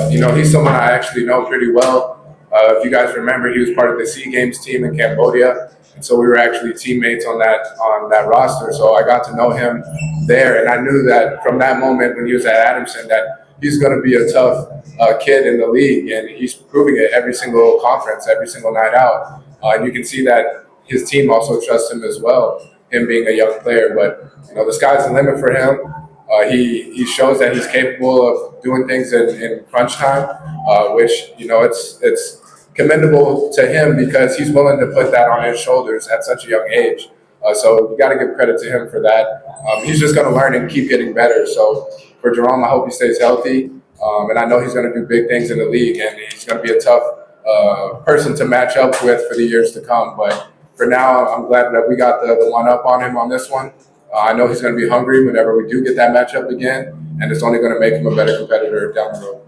He's someone I actually know pretty well. If you guys remember, he was part of the SEA Games team in Cambodia, and so we were actually teammates on that roster. So I got to know him there, and I knew that from that moment when he was at Adamson that he's going to be a tough kid in the league, and he's proving it every single conference, every single night out. And you can see that his team also trusts him as well, him being a young player. But the sky's the limit for him. He shows that he's capable of doing things in crunch time, which it's commendable to him because he's willing to put that on his shoulders at such a young age. So you got to give credit to him for that. He's just going to learn and keep getting better. So for Jerome, I hope he stays healthy, and I know he's going to do big things in the league, and he's going to be a tough person to match up with for the years to come. But for now, I'm glad that we got the one up on him on this one. I know he's going to be hungry whenever we do get that matchup again, and it's only going to make him a better competitor down the road.